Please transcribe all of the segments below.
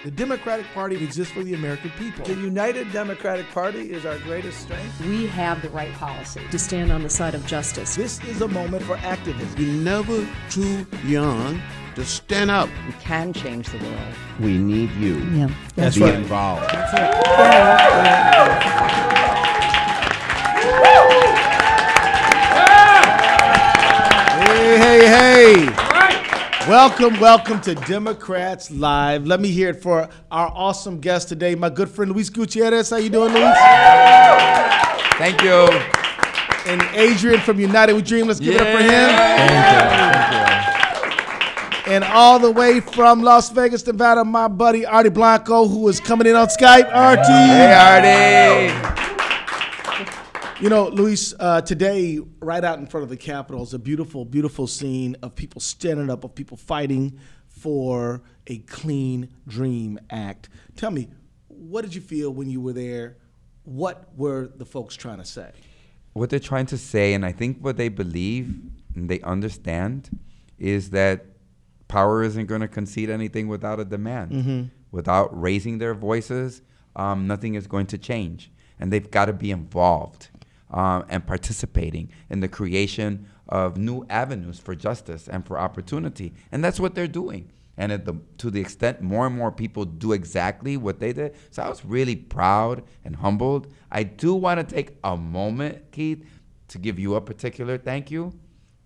The Democratic Party exists for the American people. The United Democratic Party is our greatest strength. We have the right policy to stand on the side of justice. This is a moment for activism. You're never too young to stand up. We can change the world. We need you to be involved. That's it. Hey. Welcome to Democrats Live. Let me hear it for our awesome guest today, my good friend Luis Gutiérrez. How you doing, Luis? Thank you. And Adrian from United We Dream. Let's give it up for him. Thank you. And all the way from Las Vegas, Nevada, my buddy Artie Blanco, who is coming in on Skype. Artie. Hey, Artie. You know, Luis, today, right out in front of the Capitol, is a beautiful, beautiful scene of people standing up, of people fighting for a Clean Dream Act. Tell me, what did you feel when you were there? What were the folks trying to say? What they're trying to say, and I think what they believe and they understand, is that power isn't going to concede anything without a demand. Mm-hmm. Without raising their voices, nothing is going to change. And they've got to be involved. And participating in the creation of new avenues for justice and for opportunity. And that's what they're doing. And to the extent more and more people do exactly what they did. So I was really proud and humbled. I do want to take a moment, Keith, to give you a particular thank you.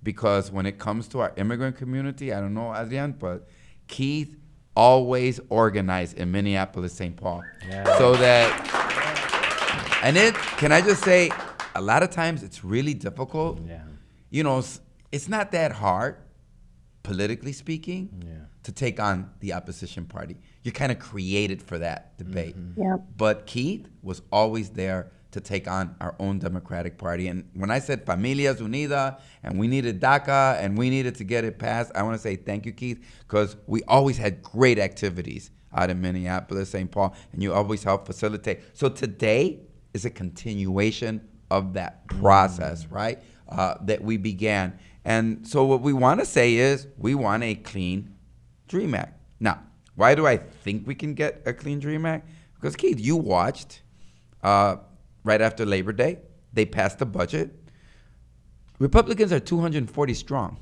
Because when it comes to our immigrant community, I don't know, Adrian, but Keith always organized in Minneapolis, St. Paul. Yeah. So that, and can I just say, a lot of times it's really difficult. Yeah. You know, it's not that hard, politically speaking, to take on the opposition party. You're kind of created for that debate. Mm-hmm. Yeah. But Keith was always there to take on our own Democratic Party. And when I said Familias Unidas, and we needed DACA, and we needed to get it passed, I want to say thank you, Keith, because we always had great activities out in Minneapolis, St. Paul, and you always helped facilitate. So today is a continuation of that process, right, that we began. And so what we want to say is we want a Clean Dream Act. Now, why do I think we can get a Clean Dream Act? Because, Keith, you watched right after Labor Day, they passed the budget. Republicans are 240 strong.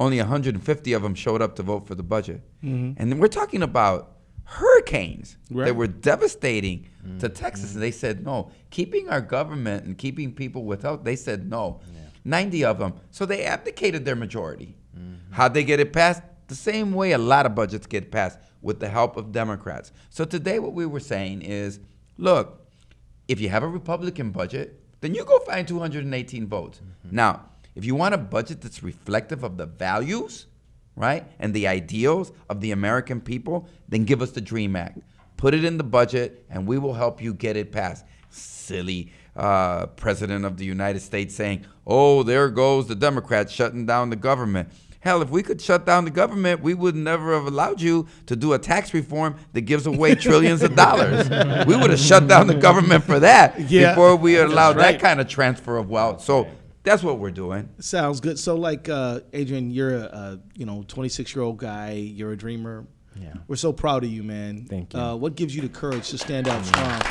Only 150 of them showed up to vote for the budget. Mm-hmm. And then we're talking about hurricanes that were devastating to Texas. And they said no. Keeping our government and keeping people with health, they said no. 90 of them. So they abdicated their majority. How'd they get it passed? The same way a lot of budgets get passed, with the help of Democrats. So today what we were saying is, look, if you have a Republican budget, then you go find 218 votes. Now, if you want a budget that's reflective of the values, right, and the ideals of the American people, then give us the Dream Act. Put it in the budget, and we will help you get it passed. Silly President of the United States saying, oh, there goes the Democrats shutting down the government. Hell, if we could shut down the government, we would never have allowed you to do a tax reform that gives away trillions of dollars. We would have shut down the government for that before we allowed that kind of transfer of wealth. So that's what we're doing. Sounds good. So, like, Adrian, you're a 26-year-old guy. You're a dreamer. Yeah. We're so proud of you, man. Thank you. What gives you the courage to stand out strong?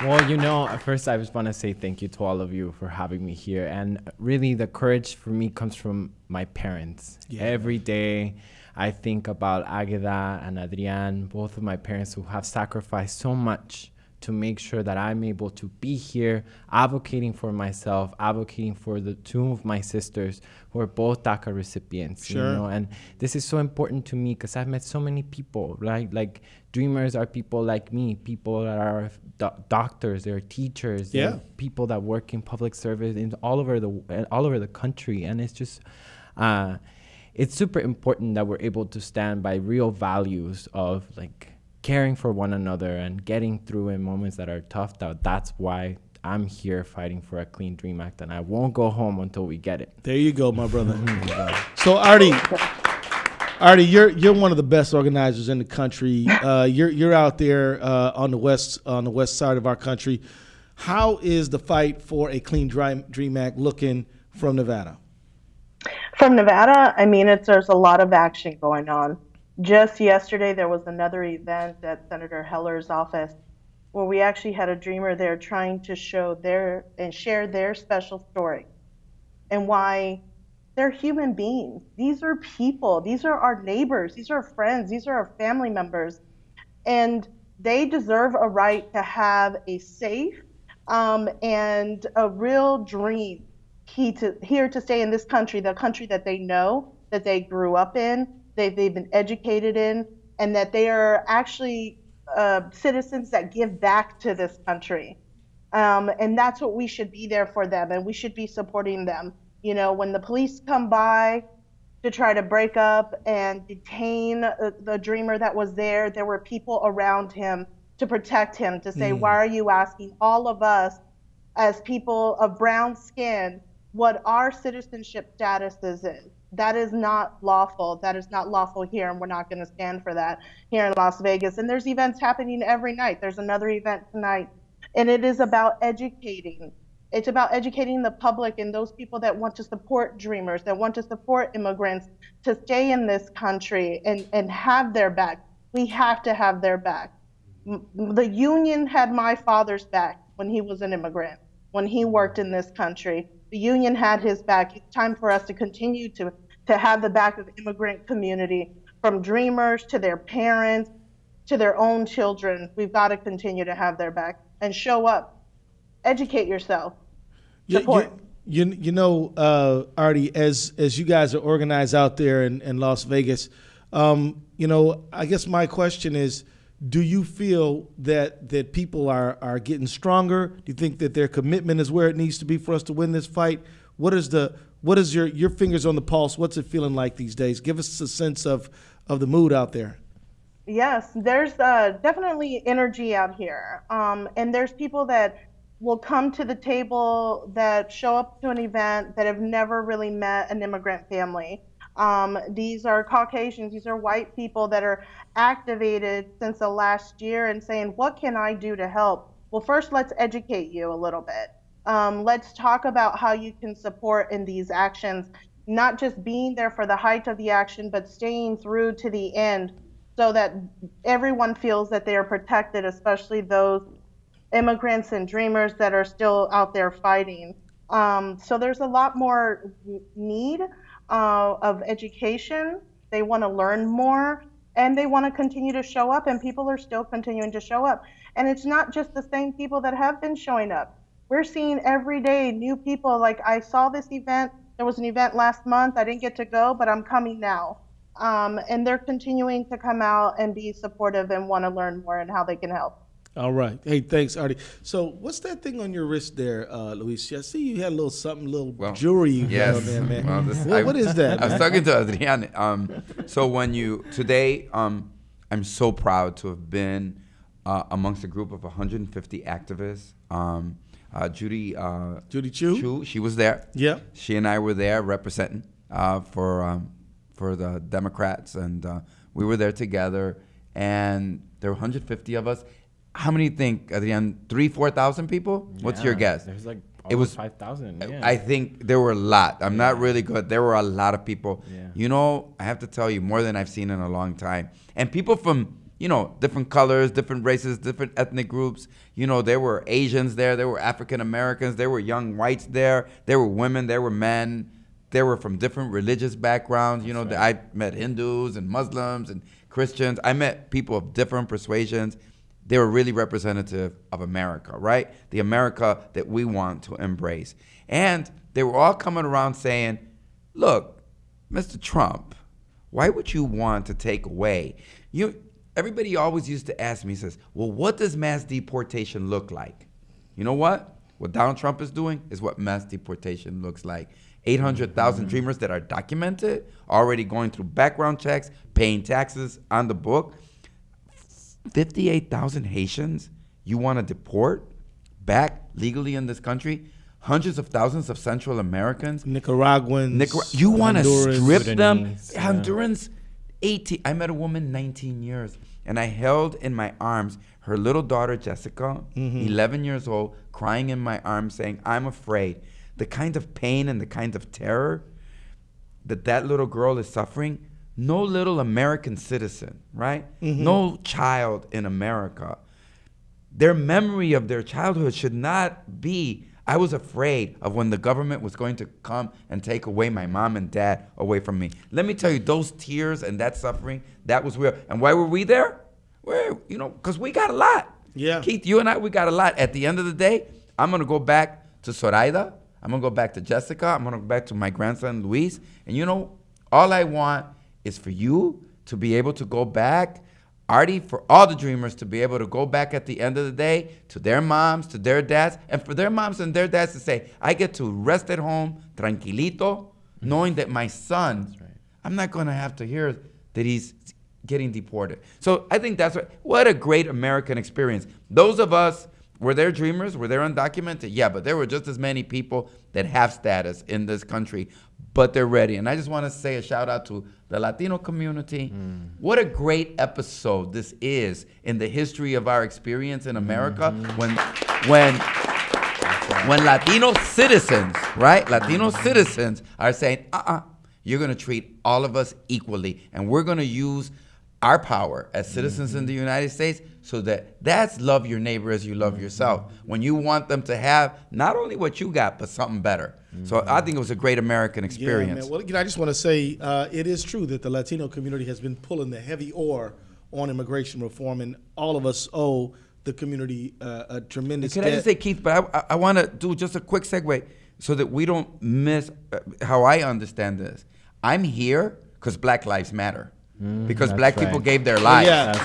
Well, first I just want to say thank you to all of you for having me here. And really, the courage for me comes from my parents. Yeah. Every day, I think about Agueda and Adrian, both of my parents who have sacrificed so much to make sure that I'm able to be here, advocating for myself, advocating for the two of my sisters who are both DACA recipients. Sure. You know? And this is so important to me because I've met so many people, right? Like, dreamers are people like me, people that are doctors, they're teachers, they're people that work in public service all over the country. And it's just, it's super important that we're able to stand by real values of, like, caring for one another and getting through in moments that are tough. That's why I'm here fighting for a Clean Dream Act, and I won't go home until we get it. There you go, my brother. So, Artie, you're one of the best organizers in the country. You're out there on the west side of our country. How is the fight for a Clean Dream Act looking from Nevada? From Nevada, I mean, there's a lot of action going on. Just yesterday, there was another event at Senator Heller's office where we actually had a dreamer there trying to show their and share their special story and why they're human beings. These are people. These are our neighbors. These are our friends. These are our family members. And they deserve a right to have a safe and a real dream here to stay in this country, the country that they know, that they grew up in, they've been educated in, and that they are actually citizens that give back to this country. And that's what we should be there for them, and we should be supporting them. You know, when the police come by to try to break up and detain the dreamer that was there were people around him to protect him, to say, why are you asking all of us as people of brown skin what our citizenship status is? That is not lawful. That is not lawful here, and we're not going to stand for that here in Las Vegas. And there's events happening every night. There's another event tonight, and it is about educating. It's about educating the public and those people that want to support dreamers, that want to support immigrants to stay in this country and have their back. We have to have their back. The union had my father's back when he was an immigrant, when he worked in this country. The union had his back. It's time for us to continue to have the back of the immigrant community, from dreamers to their parents to their own children. We've got to continue to have their back and show up. Educate yourself. Support. You know, Artie, as you guys are organized out there in Las Vegas, you know, I guess my question is, do you feel that people are getting stronger? Do you think that their commitment is where it needs to be for us to win this fight? What is your fingers on the pulse? What's it feeling like these days? Give us a sense of the mood out there. Yes, there's definitely energy out here. And there's people that will come to the table, that show up to an event, that have never really met an immigrant family. These are Caucasians, these are white people that are activated since the last year and saying, what can I do to help? Well, first, let's educate you a little bit. Let's talk about how you can support in these actions, not just being there for the height of the action, but staying through to the end so that everyone feels that they are protected, especially those immigrants and dreamers that are still out there fighting. So there's a lot more need of education. They want to learn more, and they want to continue to show up, and people are still continuing to show up. And it's not just the same people that have been showing up. We're seeing every day new people. Like, I saw this event. There was an event last month. I didn't get to go, but I'm coming now. And they're continuing to come out and be supportive and want to learn more and how they can help. All right. Hey, thanks, Artie. So what's that thing on your wrist there, Luis? I see you had a little something, jewelry you got on there, man. Well, what is that? I was talking to Adrian. So today, I'm so proud to have been amongst a group of 150 activists. Judy Chu, she was there. Yeah. She and I were there representing for the Democrats, and we were there together, and there were 150 of us. How many do you think, Adrian? 3,000-4,000 people? Yeah, what's your guess? There's like it was 5,000. Yeah. I think there were a lot. I'm not really good. There were a lot of people. Yeah. You know, I have to tell you, more than I've seen in a long time. And people from, you know, different colors, different races, different ethnic groups. You know, there were Asians there. There were African Americans. There were young whites there. There were women. There were men. They were from different religious backgrounds. You know, right. I met Hindus and Muslims and Christians. I met people of different persuasions. They were really representative of America, right? The America that we want to embrace. And they were all coming around saying, look, Mr. Trump, why would you want to take away? Everybody always used to ask me, says, well, what does mass deportation look like? You know what? What Donald Trump is doing is what mass deportation looks like. 800,000 dreamers that are documented, already going through background checks, paying taxes on the book. 58,000 Haitians you want to deport back legally in this country? Hundreds of thousands of Central Americans, Nicaraguans, you want to strip them? Yeah. Hondurans, 18. I met a woman 19 years, and I held in my arms her little daughter Jessica, 11 years old, crying in my arms, saying, I'm afraid. The kind of pain and the kind of terror that little girl is suffering, no little American citizen, right? No child in America, their memory of their childhood should not be, I was afraid of when the government was going to come and take away my mom and dad away from me. Let me tell you, those tears and that suffering, that was real. And why were we there? Well, you know, because we got a lot. Yeah. Keith, you and I, we got a lot. At the end of the day, I'm going to go back to Zoraida. I'm going to go back to Jessica. I'm going to go back to my grandson, Luis. And you know, all I want is for you to be able to go back, Artie, for all the dreamers to be able to go back at the end of the day to their moms, to their dads, and for their moms and their dads to say, I get to rest at home, tranquilito, knowing that my son, I'm not going to have to hear that he's getting deported. So I think that's what a great American experience. Those of us, were there dreamers? Were there undocumented? Yeah, but there were just as many people that have status in this country, but they're ready. And I just want to say a shout out to the Latino community. What a great episode this is in the history of our experience in America when Latino citizens, right? Latino citizens are saying, you're going to treat all of us equally, and we're going to use our power as citizens in the United States so that's love your neighbor as you love yourself. When you want them to have not only what you got, but something better. So I think it was a great American experience. Yeah, man. Well, you know, I just want to say it is true that the Latino community has been pulling the heavy oar on immigration reform, and all of us owe the community a tremendous Can debt. I just say, Keith, but I want to do just a quick segue so that we don't miss how I understand this. I'm here because Black Lives Matter. Because Black people gave their lives.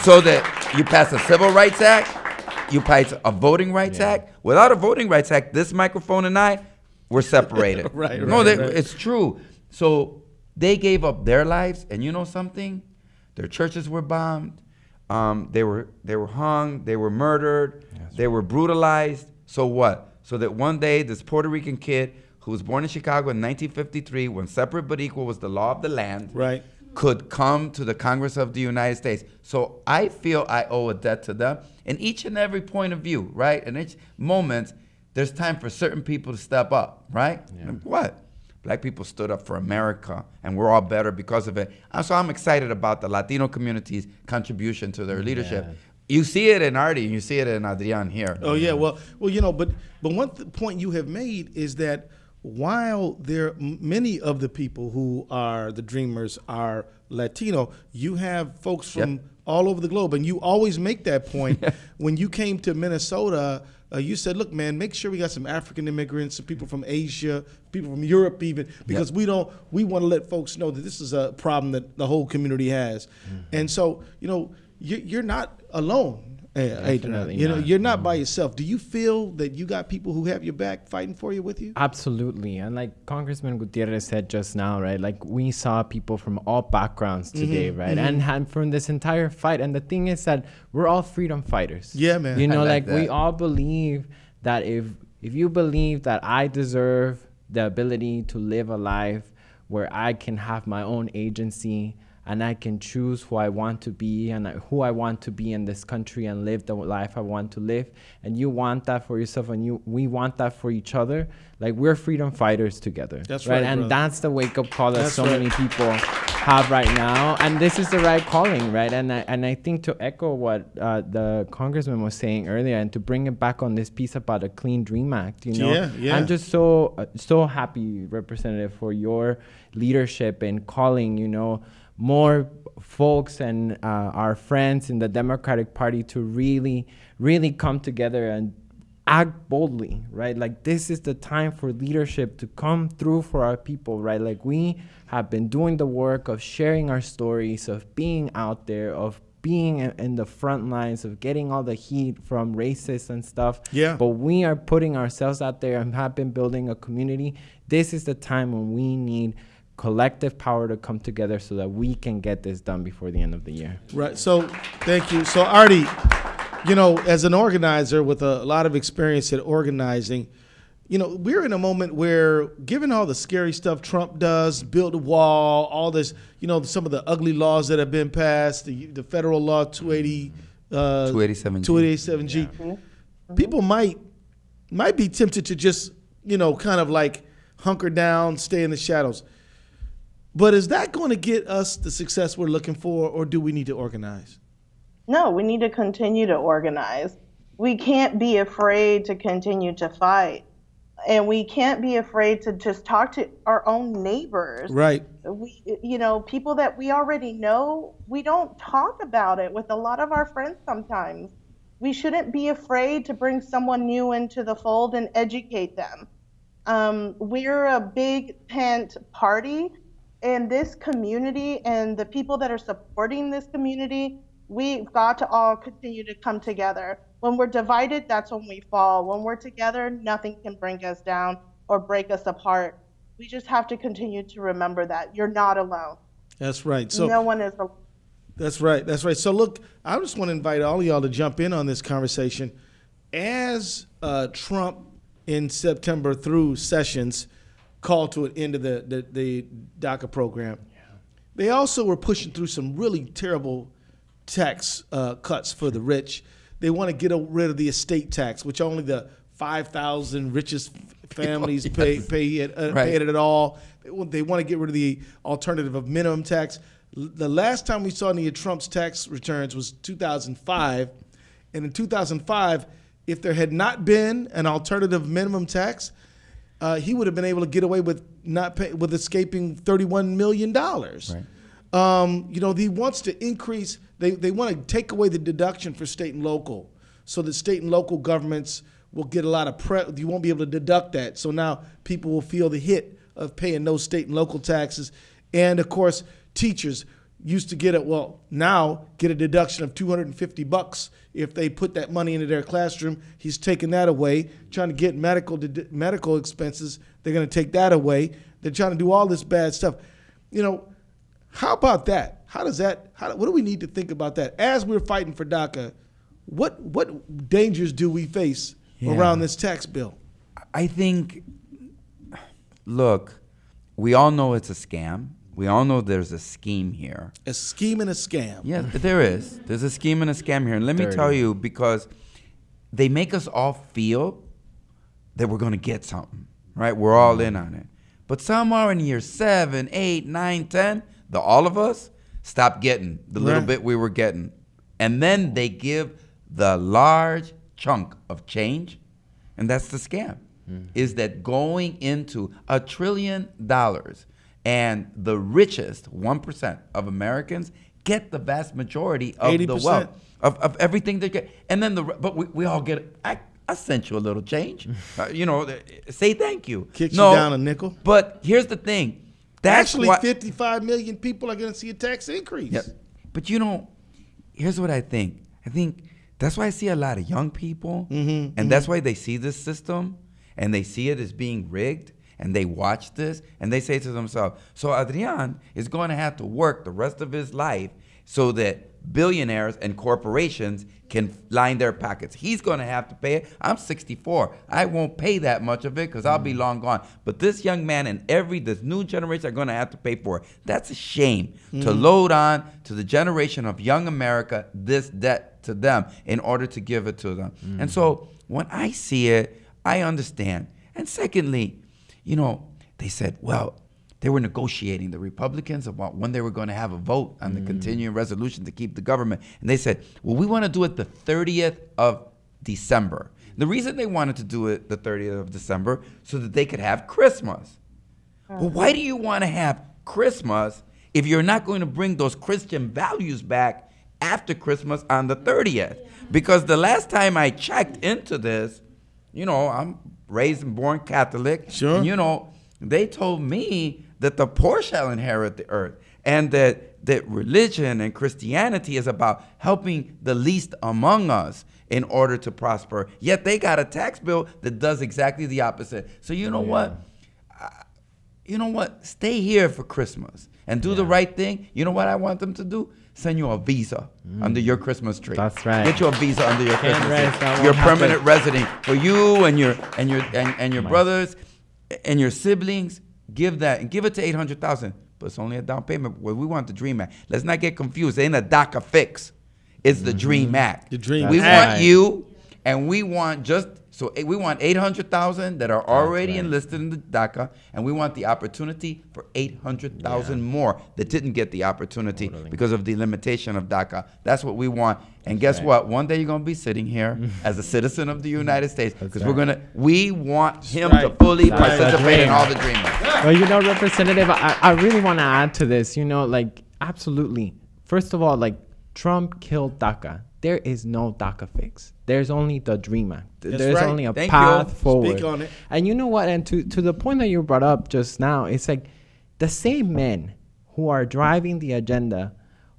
So that you pass a Civil Rights Act, you pass a Voting Rights Act. Without a Voting Rights Act, this microphone and I, we're separated. It's true. So they gave up their lives, and you know something? Their churches were bombed. They were hung. They were murdered. They were brutalized. So what? So that one day, this Puerto Rican kid who was born in Chicago in 1953, when separate but equal was the law of the land, could come to the Congress of the United States. So I feel I owe a debt to them. In each and every point of view, right? In each moment, there's time for certain people to step up, right? And what? Black people stood up for America, and we're all better because of it. So I'm excited about the Latino community's contribution to their leadership. You see it in Artie, and you see it in Adrian here. Oh yeah, well, you know, but one point you have made is that while many of the people who are the dreamers are Latino, you have folks from all over the globe, and you always make that point. When you came to Minnesota, you said, look, man, make sure we got some African immigrants, some people from Asia, people from Europe even, because we want to let folks know that this is a problem that the whole community has. And so, you know, you're not alone. Adrian, you know, you're not by yourself. Do you feel that you got people who have your back fighting for you with you? Absolutely. And like Congressman Gutiérrez said just now, right? Like we saw people from all backgrounds today, right? And from this entire fight. And the thing is that we're all freedom fighters. Yeah, man. You know, like we all believe that if you believe that I deserve the ability to live a life where I can have my own agency, and I can choose who I want to be and who I want to be in this country and live the life I want to live. And you want that for yourself, and we want that for each other. Like, we're freedom fighters together. That's right, and brother. that's the wake-up call that so many people have right now. And this is the right calling, right? And I think to echo what the congressman was saying earlier, and to bring it back on this piece about a Clean Dream Act, you know, I'm just so happy, Representative, for your leadership in calling, you know, more folks and our friends in the Democratic Party to really, really come together and act boldly, right? Like, this is the time for leadership to come through for our people, right? Like, we have been doing the work of sharing our stories, of being out there, of being in the front lines, of getting all the heat from racists and stuff. But we are putting ourselves out there and have been building a community. This is the time when we need collective power to come together so that we can get this done before the end of the year. Right. So thank you. So Artie, you know, as an organizer with a lot of experience at organizing, you know, we're in a moment where, given all the scary stuff Trump does, build a wall, all this, you know, some of the ugly laws that have been passed, the federal law 287G, people might be tempted to just, you know, kind of like hunker down, stay in the shadows. But is that going to get us the success we're looking for, or do we need to organize? No, we need to continue to organize. We can't be afraid to continue to fight. And we can't be afraid to just talk to our own neighbors. Right. We, people that we already know, we don't talk about it with a lot of our friends sometimes. We shouldn't be afraid to bring someone new into the fold and educate them. We're a big tent party, and this community and the people that are supporting this community, we've got to all continue to come together. When we're divided, that's when we fall. When we're together, nothing can bring us down or break us apart. We just have to continue to remember that. You're not alone. That's right. So no one is alone. That's right. That's right. So look, I just want to invite all of y'all to jump in on this conversation. As Trump in September through Sessions called to an end of the DACA program, they also were pushing through some really terrible tax cuts for the rich. They want to get rid of the estate tax, which only the 5,000 richest families pay it at all. They want to get rid of the alternative of minimum tax. The last time we saw any of Trump's tax returns was 2005. And in 2005, if there had not been an alternative minimum tax, he would have been able to get away with with escaping $31 million. Right. He wants to increase. They want to take away the deduction for state and local, so that state and local governments will get a lot of you won't be able to deduct that. So now people will feel the hit of paying those state and local taxes. And of course, teachers used to now get a deduction of $250 if they put that money into their classroom. He's taking that away. Trying to get medical expenses, they're going to take that away. They're trying to do all this bad stuff. How about that? What do we need to think about that? As we're fighting for DACA, what dangers do we face around this tax bill? I think, look, we all know it's a scam. We all know there's a scheme here. A scheme and a scam. Yes, there is. There's a scheme and a scam here. And let me tell you, because they make us all feel that we're going to get something, right? We're all in on it. But somewhere in year 7, 8, 9, 10, all of us stop getting the little bit we were getting. And then they give the large chunk of change, and that's the scam, is that going into $1 trillion, and the richest 1% of Americans get the vast majority of 80%. The wealth of everything they get. And then but we all get it. I sent you a little change. Say thank you. Kicks you down a nickel. But here's the thing. That's actually 55 million people are going to see a tax increase. Yep. But here's what I think. I think that's why I see a lot of young people, and that's why they see this system, and they see it as being rigged, and they watch this, and they say to themselves, so Adrian is going to have to work the rest of his life so that billionaires and corporations can line their pockets. He's going to have to pay it. I'm 64. I won't pay that much of it because I'll be long gone. But this young man and this new generation are going to have to pay for it. That's a shame to load on to the generation of young America this debt to them in order to give it to them. And so when I see it, I understand. And secondly, they said, they were negotiating, the Republicans, about when they were going to have a vote on the continuing resolution to keep the government. And they said, we want to do it the 30th of December. The reason they wanted to do it the 30th of December so that they could have Christmas. Well, why do you want to have Christmas if you're not going to bring those Christian values back after Christmas on the 30th? Because the last time I checked into this, I'm raised and born Catholic. Sure. And, they told me that the poor shall inherit the earth, and that religion and Christianity is about helping the least among us in order to prosper. Yet they got a tax bill that does exactly the opposite. So what? Stay here for Christmas and do the right thing. You know what I want them to do? Send you a visa under your Christmas tree. That's right. Get you a visa under your Christmas tree. Your permanent resident for you and your brothers and your siblings. Give that and give it to 800,000. But it's only a down payment. Well, we want the DREAM Act. Let's not get confused. It ain't a DACA fix. It's the DREAM Act. The DREAM We Act. want you, and we want just So we want 800,000 that are already enlisted in the DACA, and we want the opportunity for 800,000 more that didn't get the opportunity because of the limitation of DACA. That's what we want. And guess what? One day you're going to be sitting here as a citizen of the United States, because we want him to fully participate in all the dreamers. Well, you know, Representative, I really want to add to this, you know, like, absolutely. First of all, like, Trump killed DACA. There is no DACA fix. There's only the DREAM Act. There's only a path forward. Speak on it. And you know what? And to the point that you brought up just now, it's like the same men who are driving the agenda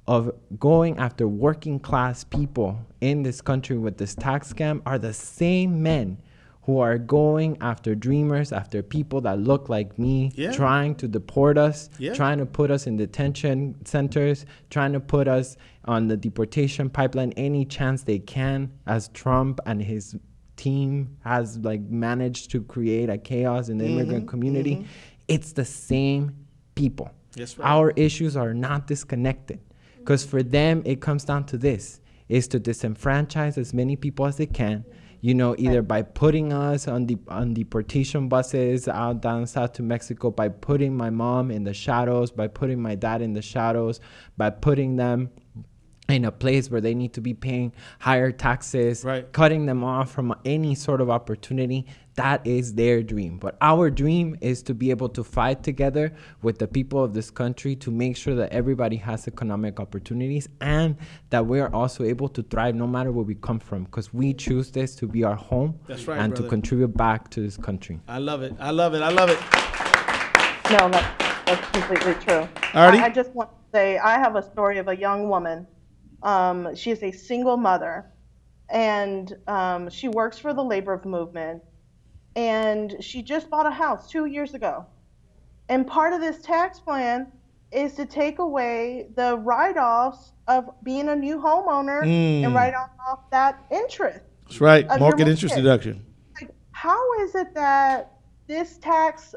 of going after working class people in this country with this tax scam are the same men who are going after dreamers, after people that look like me, trying to deport us, trying to put us in detention centers, trying to put us on the deportation pipeline any chance they can, as Trump and his team has like managed to create a chaos in the immigrant community. It's the same people. That's right. Our issues are not disconnected, because for them it comes down to this, is to disenfranchise as many people as they can, you know, either by putting us on deportation buses out down south to Mexico, by putting my mom in the shadows, by putting my dad in the shadows, by putting them in a place where they need to be paying higher taxes, cutting them off from any sort of opportunity. That is their dream. But our dream is to be able to fight together with the people of this country to make sure that everybody has economic opportunities and that we are also able to thrive no matter where we come from, because we choose this to be our home. That's right, and brother. to contribute back to this country. I love it. I love it. I love it. No, that's completely true. Artie? I just want to say I have a story of a young woman. She is a single mother, and she works for the labor movement, and she just bought a house 2 years ago. And part of this tax plan is to take away the write-offs of being a new homeowner and write off that interest. That's right. Market interest deduction. Like, how is it that this tax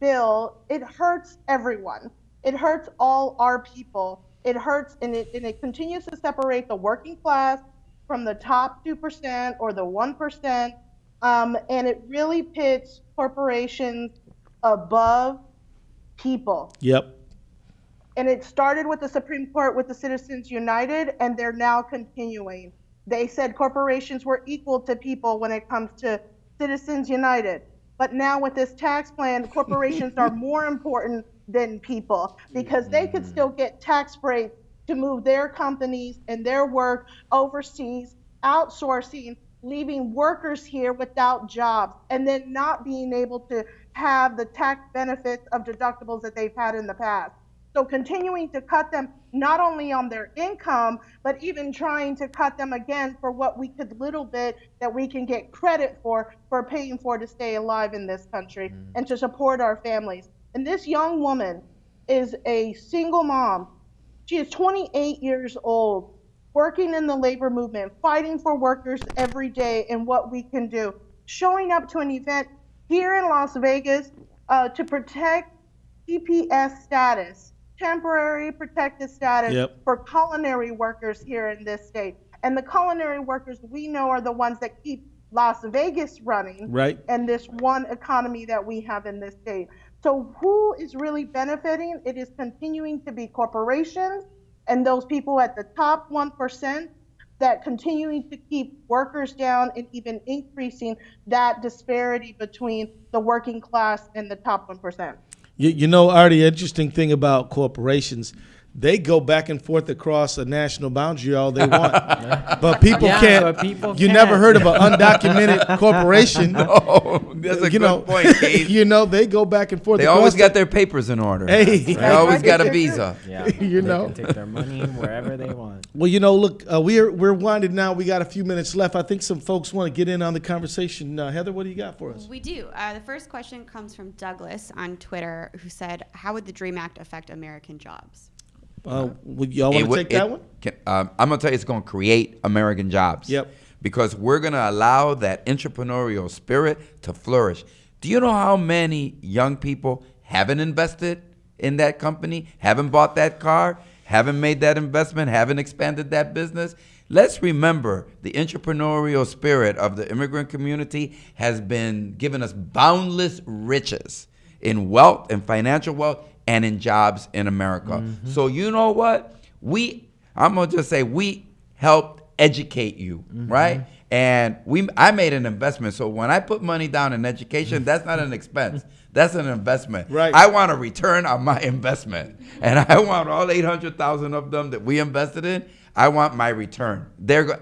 bill, it hurts everyone? It hurts all our people. It hurts, and it continues to separate the working class from the top 2% or the 1%, and it really pits corporations above people. Yep. And it started with the Supreme Court with the Citizens United, and they're now continuing. They said corporations were equal to people when it comes to Citizens United. But now with this tax plan, corporations are more important than people, because they could still get tax breaks to move their companies and their work overseas, outsourcing, leaving workers here without jobs, and then not being able to have the tax benefits of deductibles that they've had in the past. So continuing to cut them not only on their income, but even trying to cut them again for what we could little bit that we can get credit for paying for to stay alive in this country and to support our families. And this young woman is a single mom. She is 28 years old, working in the labor movement, fighting for workers every day and what we can do, showing up to an event here in Las Vegas to protect TPS status, temporary protected status for culinary workers here in this state. And the culinary workers we know are the ones that keep Las Vegas running, and this one economy that we have in this state. So who is really benefiting? It is continuing to be corporations and those people at the top 1% that continuing to keep workers down and even increasing that disparity between the working class and the top 1%. You know, Artie, interesting thing about corporations, they go back and forth across a national boundary all they want. But people can't. You never heard of an undocumented corporation. Oh, that's a good point, Keith. You know, they go back and forth. They always got their papers in order. Hey. They always got a visa. Yeah, you know. They can take their money wherever they want. Well, you know, look, we're winding now. We got a few minutes left. I think some folks want to get in on the conversation. Heather, what do you got for us? We do. The first question comes from Douglas on Twitter, who said, how would the DREAM Act affect American jobs? Would y'all want to take that one? I'm going to tell you, it's going to create American jobs. Yep. Because we're going to allow that entrepreneurial spirit to flourish. Do you know how many young people haven't invested in that company, haven't bought that car? haven't made that investment, haven't expanded that business. Let's remember the entrepreneurial spirit of the immigrant community has been giving us boundless riches in wealth and financial wealth and in jobs in America. So you know what? I'm gonna just say we helped educate you, right? And I made an investment. So when I put money down in education, that's not an expense. That's an investment. Right. I want a return on my investment. And I want all 800,000 of them that we invested in. I want my return.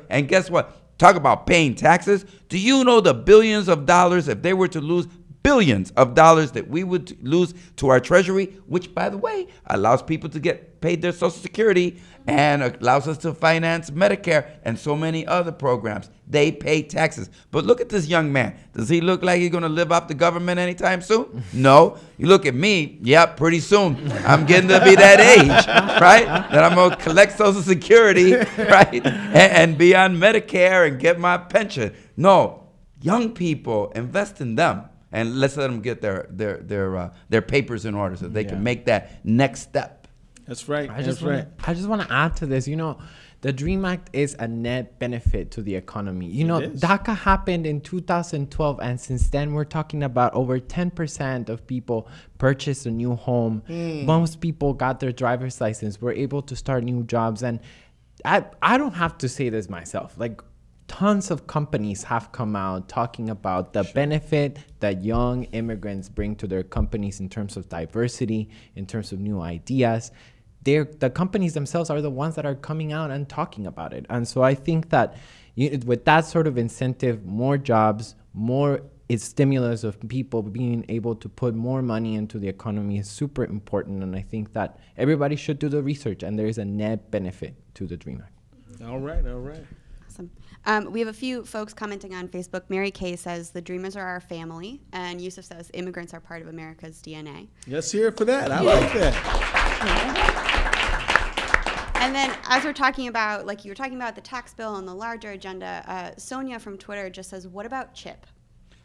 And guess what? Talk about paying taxes. Do you know the billions of dollars if they were to lose billions of dollars that we would lose to our treasury, which, by the way, allows people to get paid their Social Security and allows us to finance Medicare and so many other programs. They pay taxes. But look at this young man. Does he look like he's going to live off the government anytime soon? No. You look at me, yep, pretty soon. I'm getting to be that age, right? That I'm going to collect Social Security, right? And be on Medicare and get my pension. No. Young people, invest in them. And let's let them get their papers in order so they can make that next step. That's right. I just want to add to this. You know, the DREAM Act is a net benefit to the economy. You know, DACA happened in 2012, and since then we're talking about over 10% of people purchased a new home. Most people got their driver's license, were able to start new jobs. And I don't have to say this myself. Like, tons of companies have come out talking about the benefit that young immigrants bring to their companies in terms of diversity, in terms of new ideas. The companies themselves are the ones that are coming out and talking about it. And so I think that with that sort of incentive, more jobs, more stimulus of people being able to put more money into the economy is super important. And I think that everybody should do the research, and there is a net benefit to the DREAM Act. All right, all right. Awesome. We have a few folks commenting on Facebook. Mary Kay says the Dreamers are our family, and Yusuf says immigrants are part of America's DNA. Let's hear it for that. I like that. And then as we're talking about, like you were talking about the tax bill and the larger agenda, Sonia from Twitter just says, what about CHIP?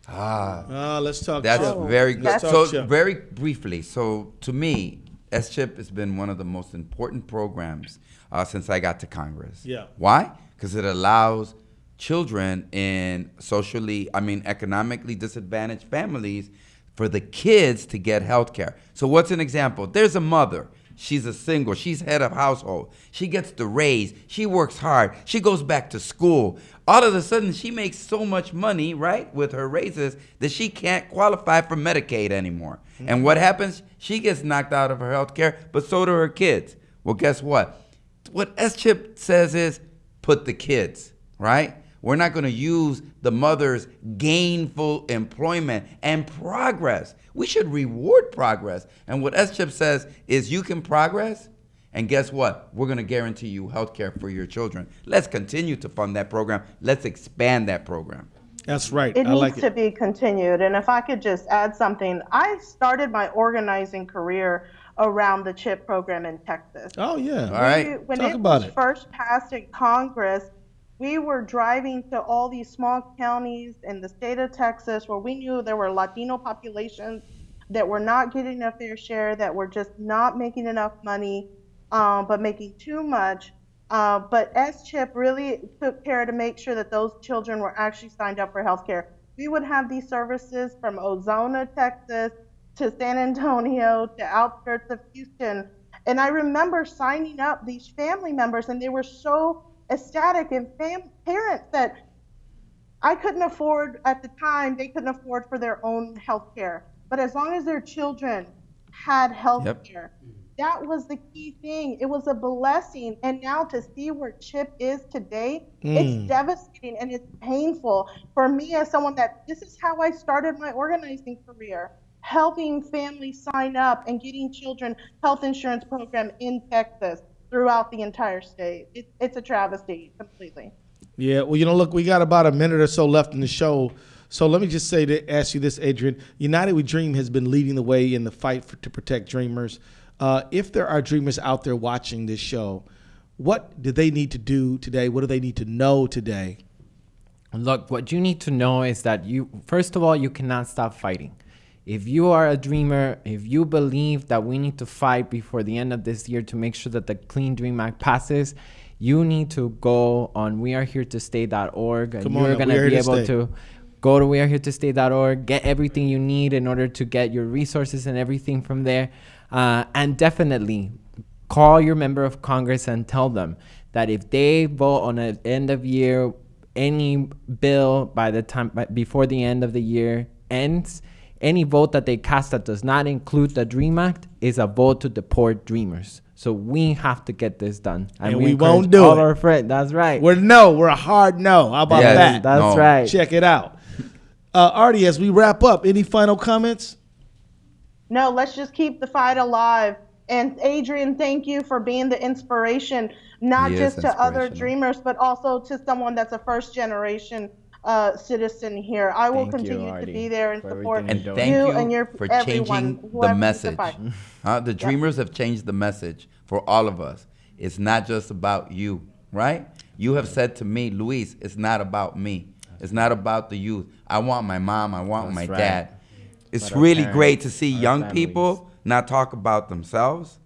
Let's talk That's CHIP. very good. Let's So talk CHIP. very briefly, so to me, S-CHIP has been one of the most important programs since I got to Congress. Yeah. Why? Because it allows children in economically disadvantaged families for the kids to get health care. So what's an example? There's a mother. She's a single. She's head of household. She gets the raise. She works hard. She goes back to school. All of a sudden, she makes so much money, right, with her raises that she can't qualify for Medicaid anymore. And what happens? She gets knocked out of her health care, but so do her kids. Well, guess what? What S-CHIP says is put the kids, right? We're not going to use the mother's gainful employment and progress. We should reward progress. And what S-CHIP says is you can progress, and guess what? We're going to guarantee you health care for your children. Let's continue to fund that program. Let's expand that program. That's right. It I like needs to be continued. And if I could just add something, I started my organizing career around the CHIP program in Texas. Oh, yeah. All right. When Talk it about was it. first passed in Congress, we were driving to all these small counties in the state of Texas where we knew there were Latino populations that were not getting a fair share, that were just not making enough money, but making too much. But S-CHIP really took care to make sure that those children were actually signed up for health care. We would have these services from Ozona, Texas, to San Antonio, to outskirts of Houston. And I remember signing up these family members, and they were so ecstatic, and parents that I couldn't afford at the time, they couldn't afford for their own health care. But as long as their children had health care, that was the key thing. It was a blessing. And now to see where CHIP is today, it's devastating and it's painful for me as someone that this is how I started my organizing career, helping families sign up and getting children health insurance program in Texas throughout the entire state. It's a travesty completely. Yeah, well, look, we got about a minute or so left in the show. So let me just ask you this, Adrian. United We Dream has been leading the way in the fight to protect dreamers. If there are dreamers out there watching this show, what do they need to do today? What do they need to know today? Look, what you need to know is that first of all, you cannot stop fighting. If you are a dreamer, if you believe that we need to fight before the end of this year to make sure that the Clean Dream Act passes, you need to go on weareheretostay.org, and you're going to be able to go to weareheretostay.org, get everything you need in order to get your resources and everything from there. And definitely call your member of Congress and tell them that if they vote on an end of year, any bill before the end of the year ends, any vote that they cast that does not include the DREAM Act is a vote to deport dreamers. So we have to get this done. And we won't do it. Our friends. That's right. We're a hard no. How about that? That's right. Check it out. Artie, as we wrap up, any final comments? No, let's just keep the fight alive. And Adrian, thank you for being the inspiration, not just to other dreamers, but also to someone that's a first generation citizen here. I will continue to be there and support and you and your for everyone, changing the message. The dreamers have changed the message for all of us. It's not just about you, right? You have said to me, Luis, it's not about me. It's not about the youth. I want my mom. I want my dad. It's really great to see young people not talk about themselves,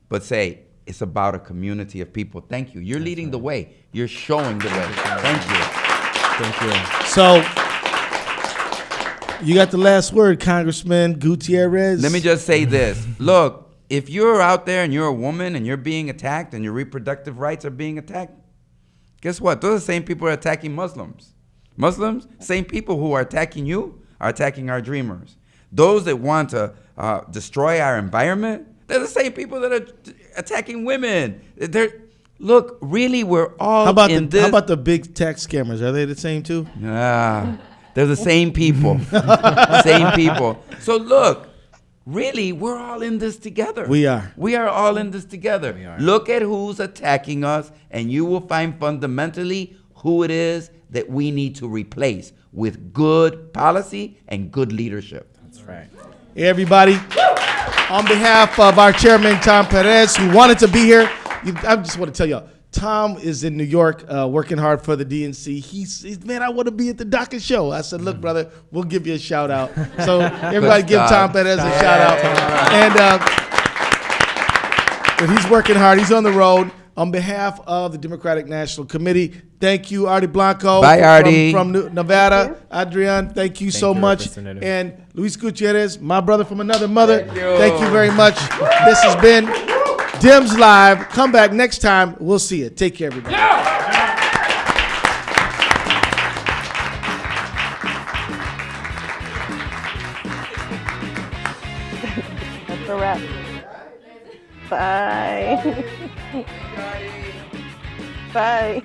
but say it's about a community of people. Thank you. You're leading the way. You're showing the way. Thank you. Thank you. So you got the last word, Congressman Gutiérrez. Let me just say this. Look, if you're out there and you're a woman and you're being attacked and your reproductive rights are being attacked, guess what? Those are the same people who are attacking Muslims. Muslims, same people who are attacking you, are attacking our dreamers. Those that want to destroy our environment, they're the same people that are attacking women. Look, really, we're all in this. How about the big tech scammers? Are they the same too? They're the same people. Same people. So look, really, we're all in this together. We are. We are all in this together. We are. Look at who's attacking us, and you will find fundamentally who it is that we need to replace with good policy and good leadership. That's right. Hey, everybody. On behalf of our chairman, Tom Perez, who wanted to be here, I just want to tell y'all, Tom is in New York working hard for the DNC. He's man, I want to be at the DACA show. I said, look, brother, we'll give you a shout out. So everybody give Tom Perez a shout out. And he's working hard. He's on the road. On behalf of the Democratic National Committee, thank you, Artie Blanco. Bye, Artie. From Nevada. Adrian, thank you so much. And Luis Gutiérrez, my brother from another mother. Thank you very much. This has been Dems Live. Come back next time. We'll see you. Take care, everybody. That's a wrap. Bye. Bye.